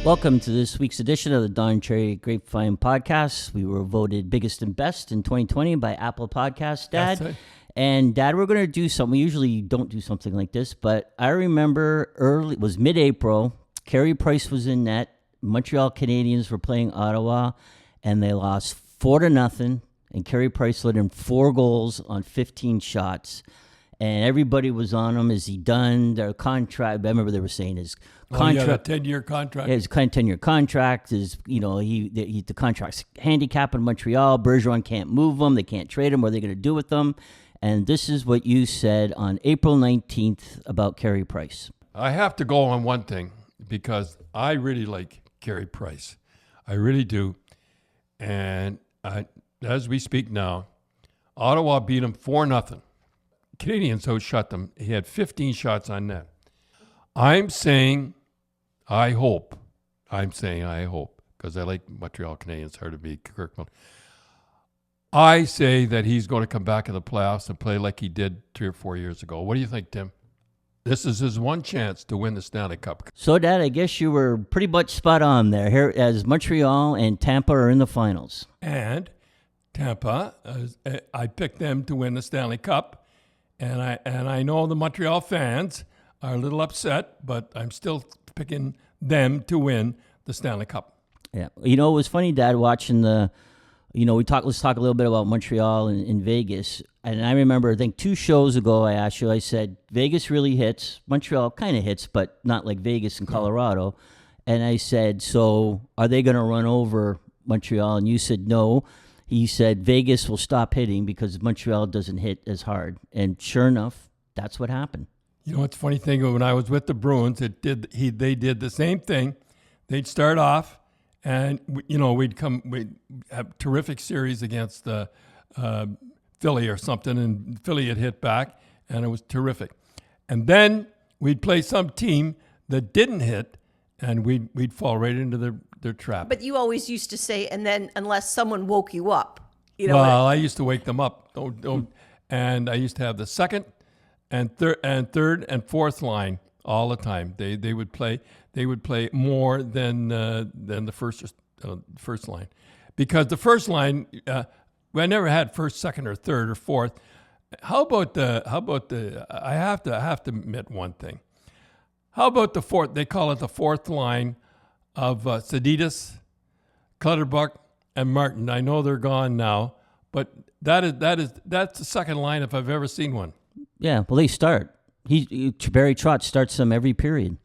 Welcome to this week's edition of the Don Cherry Grapevine podcast. We were voted biggest and best in 2020 by Apple Podcasts, Dad. Yes, And Dad, we're going to do something. We usually don't do something like this, but I remember it was mid-April. Carey Price was in net. Montreal Canadiens were playing Ottawa, and they lost 4-0. And Carey Price let in 4 goals on 15 shots. And everybody was on him. Is he done? Their contract, I remember they were saying his contract. 10-year contract. Yeah, his 10-year contract is, the contract's handicapped in Montreal. Bergeron can't move him. They can't trade him. What are they going to do with them? And this is what you said on April 19th about Carey Price. I have to go on one thing because I really like Carey Price. I really do. And as we speak now, Ottawa beat him 4-0. Canadiens outshot them. He had 15 shots on net. I'm saying I hope, because I like Montreal Canadiens, hard to beat Kirkman. I say that he's going to come back in the playoffs and play like he did 3 or 4 years ago. What do you think, Tim? This is his one chance to win the Stanley Cup. So, Dad, I guess you were pretty much spot on there. Here, as Montreal and Tampa are in the finals. And Tampa, I picked them to win the Stanley Cup. And I know the Montreal fans are a little upset, but I'm still picking them to win the Stanley Cup. Yeah. It was funny, Dad, watching let's talk a little bit about Montreal and Vegas. And I remember, I think 2 shows ago, I asked you, I said, Vegas really hits. Montreal kind of hits, but not like Vegas and Colorado. And I said, so are they going to run over Montreal? And you said no. He said Vegas will stop hitting because Montreal doesn't hit as hard. And sure enough, that's what happened. You know what's the funny thing? When I was with the Bruins, they did the same thing. They'd start off, and we'd have terrific series against Philly or something, and Philly had hit back, and it was terrific. And then we'd play some team that didn't hit, and we'd fall right into their trap. But you always used to say, and then unless someone woke you up, Well, I used to wake them up. Don't. And I used to have the second and third and fourth line all the time. They would play more than the first line, because the first line I never had first, second, or third or fourth. How about the? I have to admit one thing. How about the fourth? They call it the fourth line of Sedidas, Clutterbuck, and Martin. I know they're gone now, but that's the second line if I've ever seen one. Yeah, well, they start. Barry Trotz starts them every period.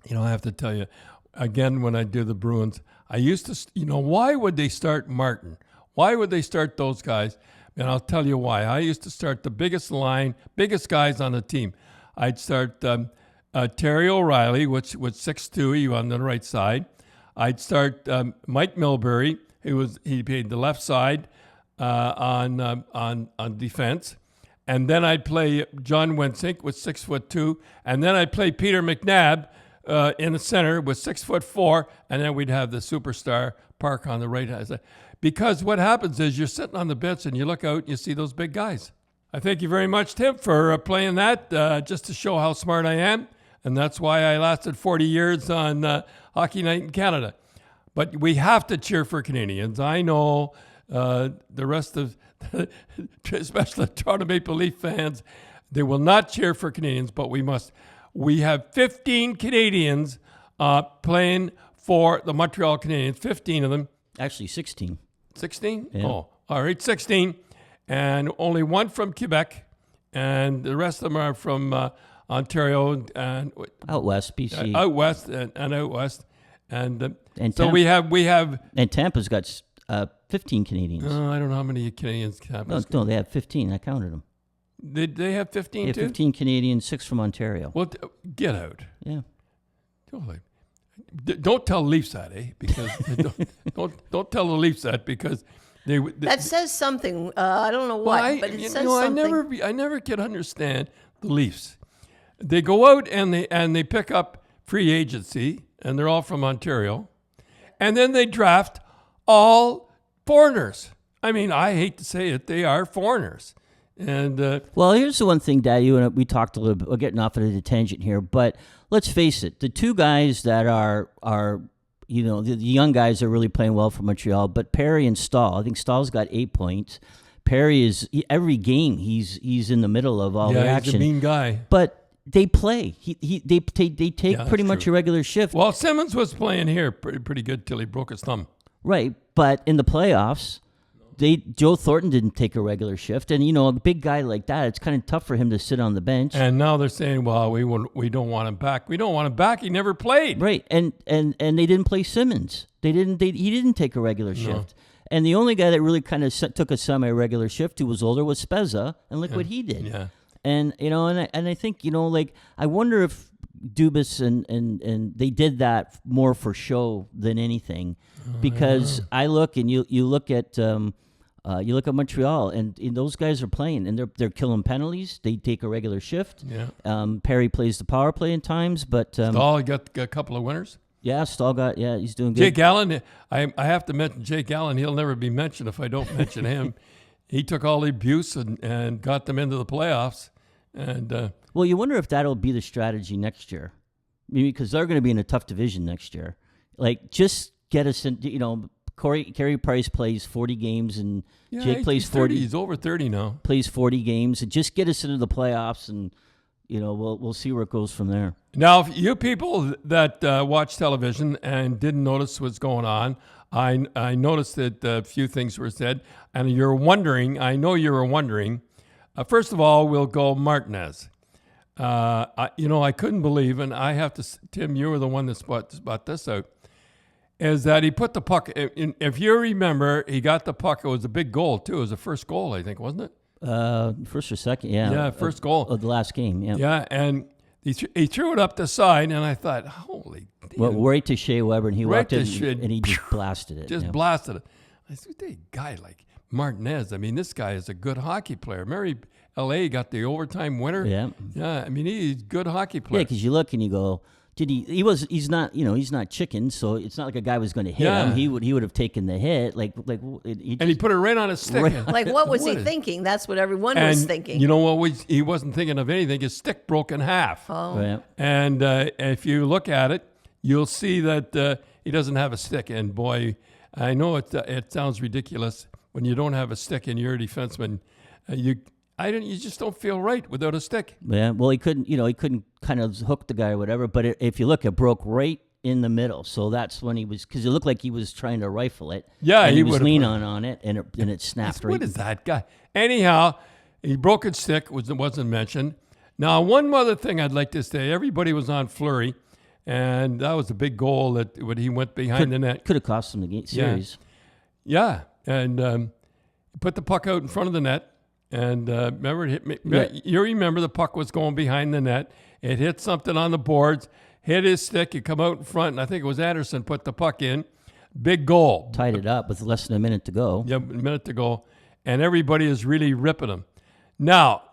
I have to tell you, again, when I do the Bruins, I used to, why would they start Martin? Why would they start those guys? And I'll tell you why. I used to start the biggest guys on the team. I'd start Terry O'Reilly, which was 6'2", he was on the right side. I'd start Mike Milbury, he played the left side on defense. And then I'd play John Wensink with 6'2", and then I'd play Peter McNabb in the center with 6'4", and then we'd have the superstar Park on the right side. Because what happens is you're sitting on the bench and you look out and you see those big guys. I thank you very much, Tim, for playing that just to show how smart I am. And that's why I lasted 40 years on Hockey Night in Canada. But we have to cheer for Canadians. I know the rest of, especially the Toronto Maple Leaf fans, they will not cheer for Canadians, but we must. We have 15 Canadians playing for the Montreal Canadiens, 15 of them. Actually, 16. 16? Yeah. Oh, all right, 16. And only one from Quebec, and the rest of them are from Ontario and out west, BC. Out west and out west, and so Tampa, we have. And Tampa's got 15 Canadians. I don't know how many Canadians Tampa's got. No, they have 15. I counted them. They have 15 They have too? 15 Canadians, 6 from Ontario. Well, get out. Yeah. Don't tell Leafs that, Because don't tell the Leafs that because that says something. I don't know what, but it says something. I never can understand the Leafs. They go out and they pick up free agency, and they're all from Ontario, and then they draft all foreigners. I mean, I hate to say it, they are foreigners. And well, here's the one thing, Dad. You and we talked a little bit. We're getting off at a tangent here, but let's face it: the two guys that are the young guys are really playing well for Montreal. But Perry and Stahl. I think Stahl's got 8 points. Perry every game he's in the middle of all the action. He's a mean guy. But they play. They take pretty much a regular shift. Well, Simmons was playing here pretty good till he broke his thumb. Right, but in the playoffs, Joe Thornton didn't take a regular shift, and a big guy like that, it's kind of tough for him to sit on the bench. And now they're saying, "Well, we don't want him back. We don't want him back. He never played." Right, and they didn't play Simmons. He didn't take a regular shift. And the only guy that really kind of took a semi-regular shift who was older was Spezza, and look what he did. Yeah. And and I think I wonder if Dubas and they did that more for show than anything, because I look and you look at Montreal and those guys are playing and they're killing penalties. They take a regular shift. Yeah. Perry plays the power play in times, but Stahl got a couple of winners. Yeah, Stahl he's doing good. Jake Allen, I have to mention Jake Allen. He'll never be mentioned if I don't mention him. He took all the abuse and got them into the playoffs. And well, you wonder if that'll be the strategy next year, because they're going to be in a tough division next year. Like, just get us in. Carey Price plays 40 games, and Jake plays 40. He's over 30 now. Plays 40 games, and just get us into the playoffs, and we'll see where it goes from there. Now, if you people that watch television and didn't notice what's going on, I noticed that a few things were said, and you're wondering. I know you were wondering. First of all, we'll go Martinez. I couldn't believe, and I have to. Tim, you were the one that spot this out. Is that he put the puck? If you remember, he got the puck. It was a big goal too. It was the first goal, I think, wasn't it? First or second, yeah. Yeah, first goal of the last game. Yeah. Yeah, and he threw it up the side, and I thought, holy. Well, right to Shea Weber, and he walked in and he just blasted it. Blasted it. I said, a guy like Martinez. I mean, this guy is a good hockey player. Mary L.A. got the overtime winner. Yeah. Yeah. I mean, he's a good hockey player. Yeah, because you look and you go, he's not chicken, so it's not like a guy was going to hit him. He would have taken the hit, and he put it right on his stick. Right. Like, what was he thinking? That's what everyone was thinking. You know what? He wasn't thinking of anything. His stick broke in half. Oh. Yeah. And if you look at it, you'll see that he doesn't have a stick. And boy, I know it sounds ridiculous when you don't have a stick and you're a defenseman. You just don't feel right without a stick. Yeah, well, he couldn't kind of hook the guy or whatever. But if you look, it broke right in the middle. So that's when because it looked like he was trying to rifle it. Yeah, and he was leaning on it, and it snapped. What is that guy? Anyhow, he broke his stick. Wasn't mentioned. Now, one other thing I'd like to say: everybody was on Fleury, and that was a big goal that when he went behind the net could have cost him the series. Yeah, and he put the puck out in front of the net. And remember, you remember the puck was going behind the net. It hit something on the boards, hit his stick. It come out in front, and I think it was Anderson put the puck in. Big goal. Tied it up with less than a minute to go. Yeah, a minute to go. And everybody is really ripping him. Now,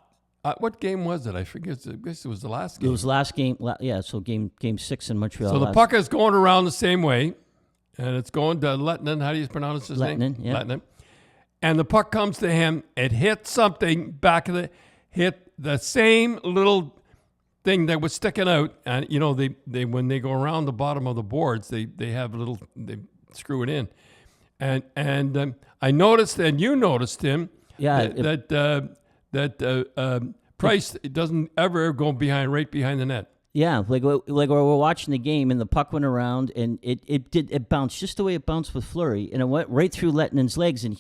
what game was it? I forget. I guess it was the last game. It was the last game. Yeah, so game 6 in Montreal. So the puck is going around the same way, and it's going to Lettinen. How do you pronounce his name? Lettinen, yeah. Lettinen. And the puck comes to him. It hit something hit the same little thing that was sticking out. And they when they go around the bottom of the boards, they have they screw it in. And I noticed, and you noticed, Tim, that Price doesn't ever go right behind the net. Yeah, like we're watching the game, and the puck went around, and it bounced just the way it bounced with Fleury, and it went right through Lettinen's legs, and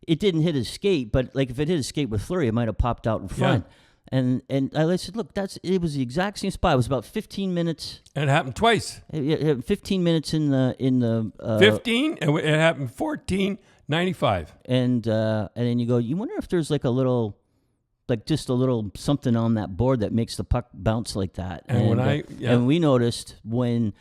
it didn't hit his skate, but like if it hit his skate with Fleury, it might have popped out in front. Yeah. And I said, look, it was the exact same spot. It was about 15 minutes. And it happened twice. 15 minutes in the 15, and it happened 14:95. And then you go, you wonder if there's like a little. Like just a little something on that board that makes the puck bounce like that. And we noticed when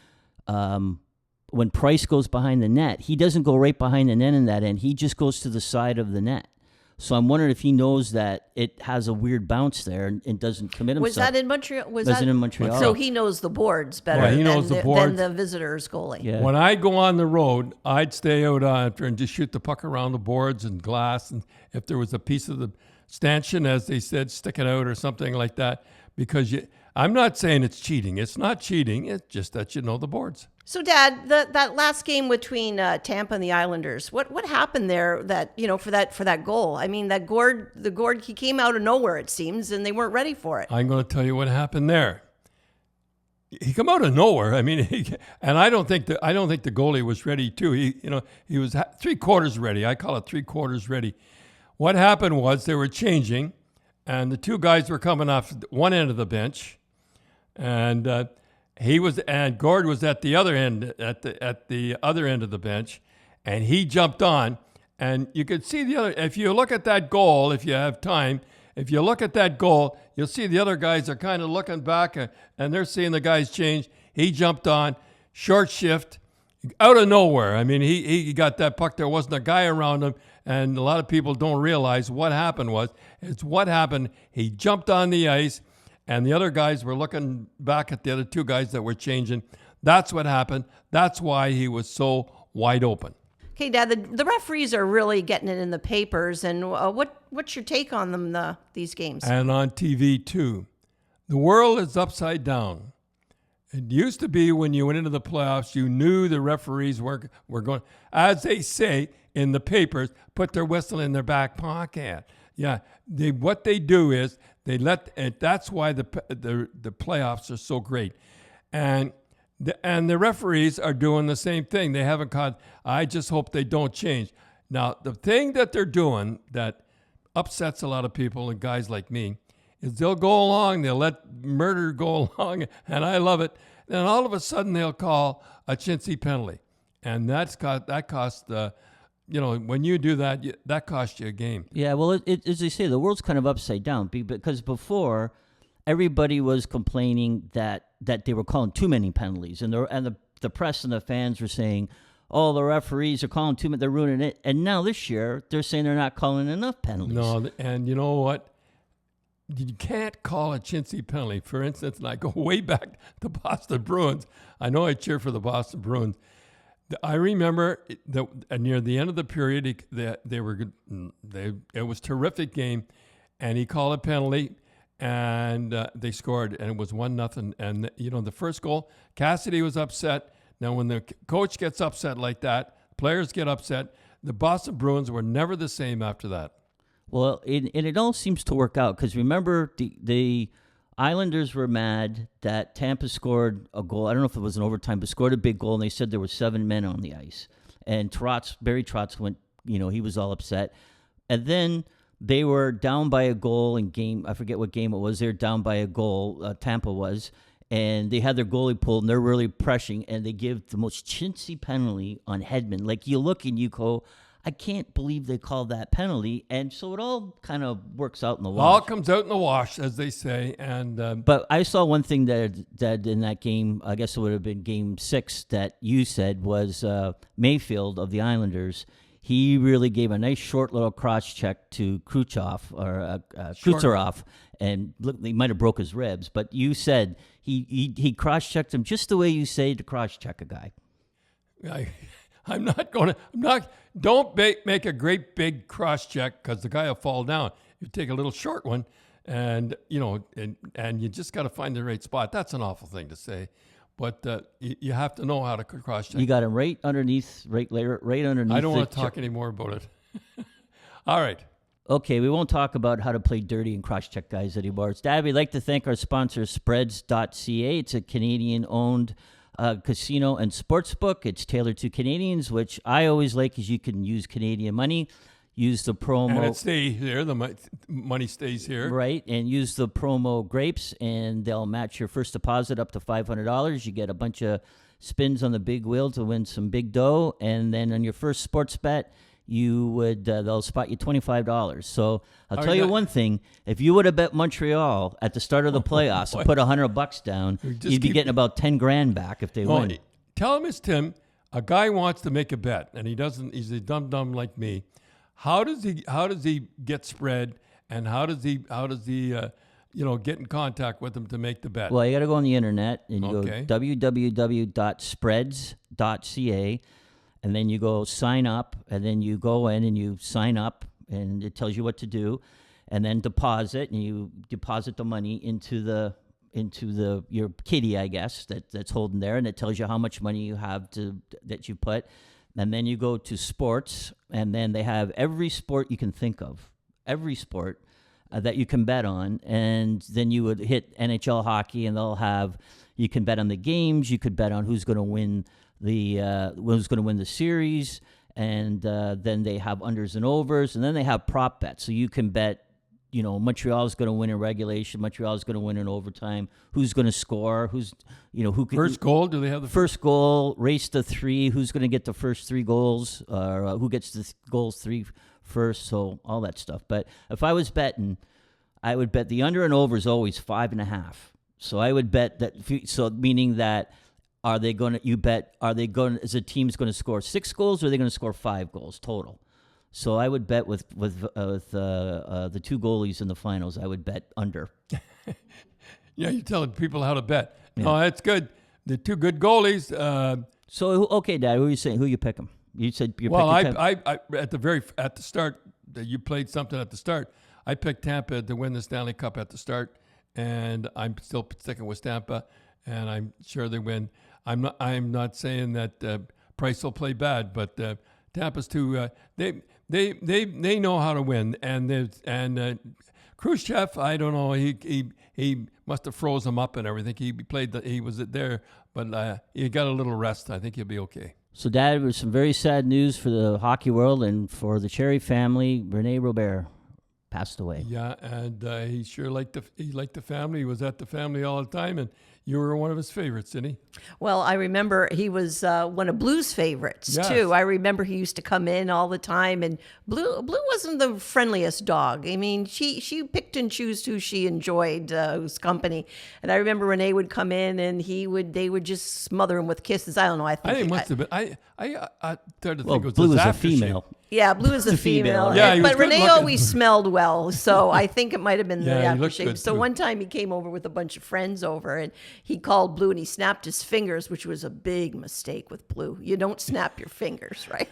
Price goes behind the net, he doesn't go right behind the net in that end. He just goes to the side of the net. So I'm wondering if he knows that it has a weird bounce there and doesn't commit himself. Was that in Montreal? Was that in Montreal? So he knows the boards better than the visitor's goalie. Yeah. When I go on the road, I'd stay out after and just shoot the puck around the boards and glass. And if there was a piece of the stanchion, as they said, sticking out or something like that. Because I'm not saying it's cheating. It's not cheating. It's just that you know the boards. So, Dad, that last game between Tampa and the Islanders, what happened there? That for that goal. I mean, the Gord, he came out of nowhere, it seems, and they weren't ready for it. I'm going to tell you what happened there. He come out of nowhere. I mean, and I don't think the goalie was ready too. He was 3/4 ready. I call it 3/4 ready. What happened was they were changing, and the two guys were coming off one end of the bench, and Gord was at the other end, at the other end of the bench, and he jumped on, and you could see the other. If you look at that goal, if you have time, if you look at that goal, you'll see the other guys are kind of looking back, and they're seeing the guys change. He jumped on, short shift, out of nowhere. I mean, he got that puck. There wasn't a guy around him, and a lot of people don't realize what happened was. It's what happened. He jumped on the ice, and the other guys were looking back at the other two guys that were changing. That's what happened. That's why he was so wide open. Okay, Dad, the referees are really getting it in the papers, and what's your take on them, these games? And on TV, too. The world is upside down. It used to be when you went into the playoffs, you knew the referees were going, as they say in the papers, put their whistle in their back pocket. Yeah, what they do is they that's why the playoffs are so great. And the referees are doing the same thing. They haven't caught. I just hope they don't change. Now, the thing that they're doing that upsets a lot of people and guys like me is they'll go along, they'll let murder go along, and I love it. Then all of a sudden they'll call a chintzy penalty, and that costs when you do that, that costs you a game. Yeah, well, as they say, the world's kind of upside down because before everybody was complaining that they were calling too many penalties, and the press and the fans were saying, "Oh, the referees are calling too many; they're ruining it." And now this year, they're saying they're not calling enough penalties. No, and you know what? You can't call a chintzy penalty. For instance, and I go way back to Boston Bruins. I know I cheer for the Boston Bruins. I remember that near the end of the period, it was a terrific game, and he called a penalty. And they scored, and it was 1-0. And the first goal, Cassidy was upset. Now, when the coach gets upset like that, players get upset. The Boston Bruins were never the same after that. Well, it all seems to work out because remember the Islanders were mad that Tampa scored a goal. I don't know if it was an overtime, but scored a big goal, and they said there were 7 men on the ice. And Barry Trotz went, he was all upset, and then they were down by a goal in game. I forget what game it was. They were down by a goal. Tampa was. And they had their goalie pulled, and they're really pressing, and they give the most chintzy penalty on Hedman. Like, you look and you go, I can't believe they called that penalty. And so it all kind of works out in the wash. All comes out in the wash, as they say. And But I saw one thing that in that game, I guess it would have been game 6 that you said was Mayfield of the Islanders. He really gave a nice short little cross check to Kucherov, and look, he might have broke his ribs. But you said he cross checked him just the way you say to cross check a guy. Don't make a great big cross check because the guy will fall down. You take a little short one, and and you just got to find the right spot. That's an awful thing to say. But you have to know how to cross-check. You got him right underneath, right underneath. I don't want to talk anymore about it. All right. Okay, we won't talk about how to play dirty and cross-check guys anymore. Dad, we'd like to thank our sponsor, Spreads.ca. It's a Canadian-owned casino and sportsbook. It's tailored to Canadians, which I always like because you can use Canadian money. Use the promo. And it stays here. The money stays here. Right. And use the promo GRAPES, and they'll match your first deposit up to $500. You get a bunch of spins on the big wheel to win some big dough. And then on your first sports bet, they'll spot you $25. So I'll tell you one thing. If you would have bet Montreal at the start of the playoffs and put $100 down, you'd be getting about $10,000 back if they win. Tell him it's Tim. A guy wants to make a bet, and he doesn't. He's a dum-dum like me. How does he get spread, and how does he get in contact with them to make the bet? Well, you got to go on the internet and you go www.spreads.ca, and then you go sign up, and then you go in and you sign up, and it tells you what to do. and then you deposit the money into your kitty, I guess, that's holding there, and it tells you how much money you have that you put. And then you go to sports, and then they have every sport you can think of, every sport that you can bet on. And then you would hit NHL hockey, and you can bet on the games, you could bet on who's going to win the series, and then they have unders and overs, and then they have prop bets. So you can bet, Montreal's going to win in regulation, Montreal's going to win in overtime, who's going to score, First goal, do they have the first goal, race to 3, who's going to get the first 3 goals, or who gets the goals 3 first, so all that stuff. But if I was betting, I would bet the under and over is always 5.5. So I would bet that, meaning that is the team's going to score 6 goals, or are they going to score 5 goals total? So I would bet with the 2 goalies in the finals, I would bet under. Yeah, you're telling people how to bet. Yeah. No, that's good. The 2 good goalies. So, okay, Dad, who are you saying? Who you pick them? You said you're picking Tampa. I at the start, you played something at the start. I picked Tampa to win the Stanley Cup at the start, and I'm still sticking with Tampa, and I'm sure they win. I'm not saying that Price will play bad, but Tampa's too. They know how to win, and Khrushchev, I don't know. He must have froze him up and everything. He was there, but he got a little rest. I think he'll be okay. So, Dad, there's some very sad news for the hockey world and for the Cherry family. Rene Robert passed away. Yeah, and he sure liked the family. He was at the family all the time, and you were one of his favorites, didn't he? Well, I remember he was one of Blue's favorites, yes. too. I remember he used to come in all the time, and Blue wasn't the friendliest dog. I mean, she picked and chose who she enjoyed, whose company. And I remember Rene would come in, and they would just smother him with kisses. I don't know. I think it must have been. I started to think it was Blue his is a female. aftershave. Yeah, Blue is a female. Yeah, but Rene looking. always smelled well, so I think it might have been the Yeah, he looked aftershave. good, So too. one time he came over with a bunch of friends over, and he called Blue and he snapped his fingers, which was a big mistake with Blue. You don't snap your fingers, right?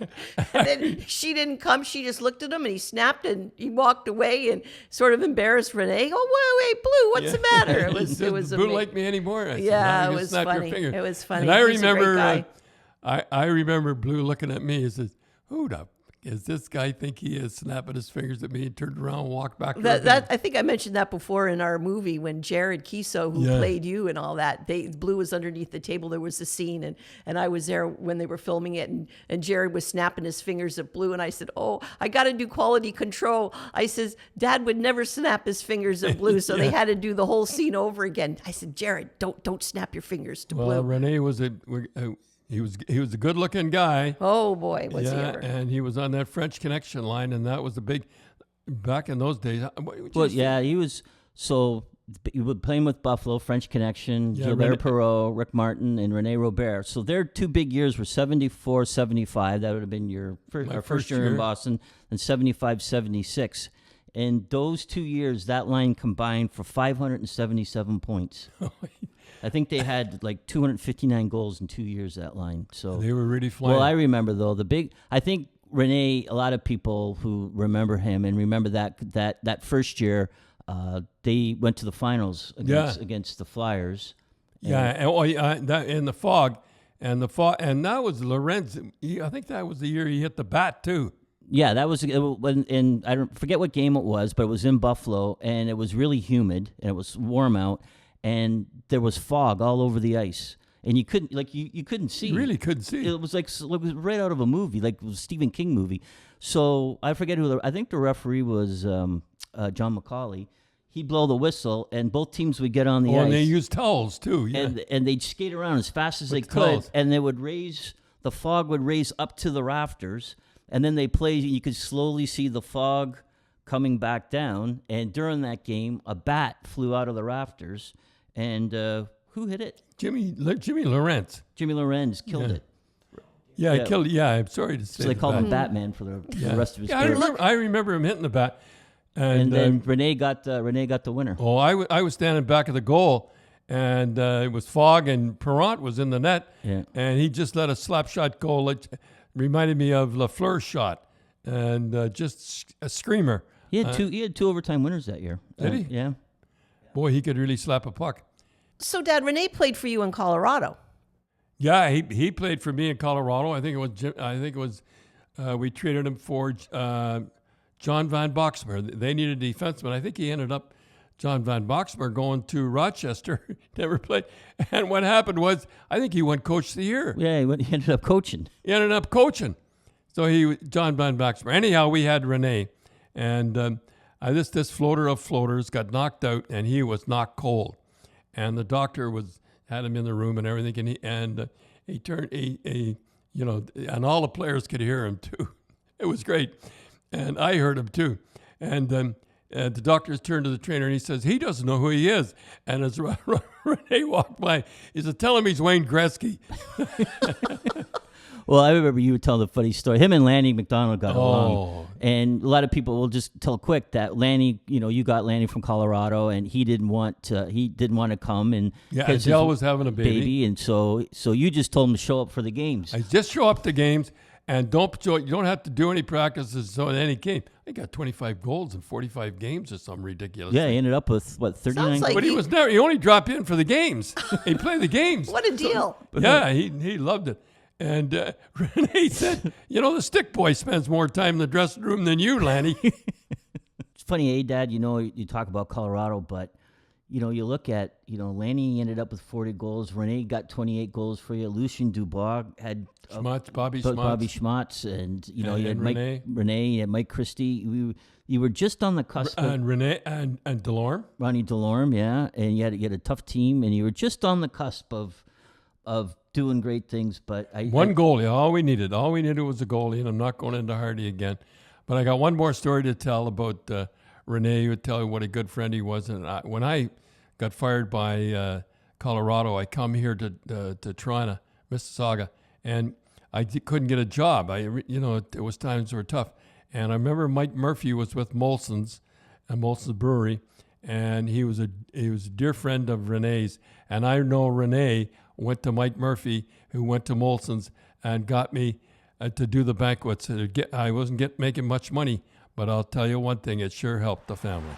And then she didn't come. She just looked at him, and he snapped, and he walked away and sort of embarrassed Rene. Oh, wait, Blue, what's the matter? It was Blue like me anymore. I said, yeah, "No, it you was snap your funny. finger." It was funny. And I He's a great remember, guy. I remember Blue looking at me and says, "Who the is this guy think he is?" Snapping his fingers at me and turned around and walked back. I think I mentioned that before in our movie when Jared Kiso, who played you and all that, Blue was underneath the table. There was a scene, and I was there when they were filming it, and Jared was snapping his fingers at Blue, and I said, "Oh, I got to do quality control." I says, "Dad would never snap his fingers at Blue," so they had to do the whole scene over again. I said, "Jared, don't snap your fingers to Blue." Well, Rene was he was a good-looking guy. Oh boy, was he ever! And he was on that French Connection line, and that was the big back in those days. Well, yeah, he was. So you were playing with Buffalo, French Connection, Gilbert Perreault, Rick Martin, and Rene Robert. So their 2 big years were 74, 75. That would have been our first year in Boston, and 75, 76. In those 2 years, that line combined for 577 points. I think they had like 259 goals in 2 years, that line. So they were really flying. Well, I remember, though, I think Rene, a lot of people who remember him and remember that first year, they went to the finals against the Flyers. That in the fog, and that was Lorenz. I think that was the year he hit the bat too. Yeah, that was when I don't forget what game it was, but it was in Buffalo, and it was really humid and it was warm out, and there was fog all over the ice, and you couldn't you couldn't see. You really couldn't see. It was right out of a movie, like a Stephen King movie. So I forget I think the referee was John McCauley. He'd blow the whistle, and both teams would get on the ice. And they used towels too. Yeah. And they'd skate around as fast as they could, towels. and the fog would raise up to the rafters, and then they play. You could slowly see the fog coming back down, and during that game, a bat flew out of the rafters, and who hit it? Jimmy Lorenz. Jimmy Lorenz killed it. Yeah, he killed. Yeah, I'm sorry to say. So they called him Batman for the rest of his career. career. I remember him hitting the bat. And then Rene got the winner. Oh, I was standing back of the goal, and it was fog, and Perrant was in the net, and he just let a slap shot goal. It reminded me of Lafleur's shot, and just a screamer. He had two overtime winners that year. Did he? Yeah. Boy, he could really slap a puck. So, Dad, Rene played for you in Colorado. Yeah, he played for me in Colorado. I think it was we traded him for John Van Boxmeer. They needed a defenseman. I think he ended up John Van Boxmeer going to Rochester. Never played. And what happened was, I think he won Coach of the Year. Yeah, he ended up coaching. He ended up coaching. So John Van Boxmeer. Anyhow, we had Rene, and this floater of floaters got knocked out, and he was knocked cold. And the doctor had him in the room and everything, and he turned and all the players could hear him too. It was great, and I heard him too. And the doctor turned to the trainer and he says, he doesn't know who he is. And as Rene walked by, he said, tell him he's Wayne Gretzky. Well, I remember you would tell the funny story. Him and Lanny McDonald got along. And a lot of people will just tell quick that Lanny, you got Lanny from Colorado, and he didn't want to come. And Adele was having a baby. And so you just told him to show up for the games. I just show up to games, and you don't have to do any practices in any game. I got 25 goals in 45 games or something ridiculous. Yeah, he ended up with, 39 like But he only dropped in for the games. He played the games. What a deal. He loved it. And Rene said, the stick boy spends more time in the dressing room than you, Lanny. It's funny, Dad, you talk about Colorado, but, you look at, Lanny ended up with 40 goals. Rene got 28 goals for you. Lucien Dubois had Bobby Schmatz. And, you had Rene. You had Mike Christie. You were just on the cusp. And Rene and Delorme. Ronnie Delorme, yeah. And you had a tough team, and you were just on the cusp of doing great things, but one goalie. All we needed was a goalie, and I'm not going into Hardy again. But I got one more story to tell about Rene. He would tell you what a good friend he was. And when I got fired by Colorado, I come here to Toronto, Mississauga, and I couldn't get a job. It was times were tough. And I remember Mike Murphy was with Molson's Brewery, and he was a dear friend of Rene's. And I know Rene went to Mike Murphy, who went to Molson's, and got me to do the banquets. I wasn't making much money, but I'll tell you one thing, it sure helped the family.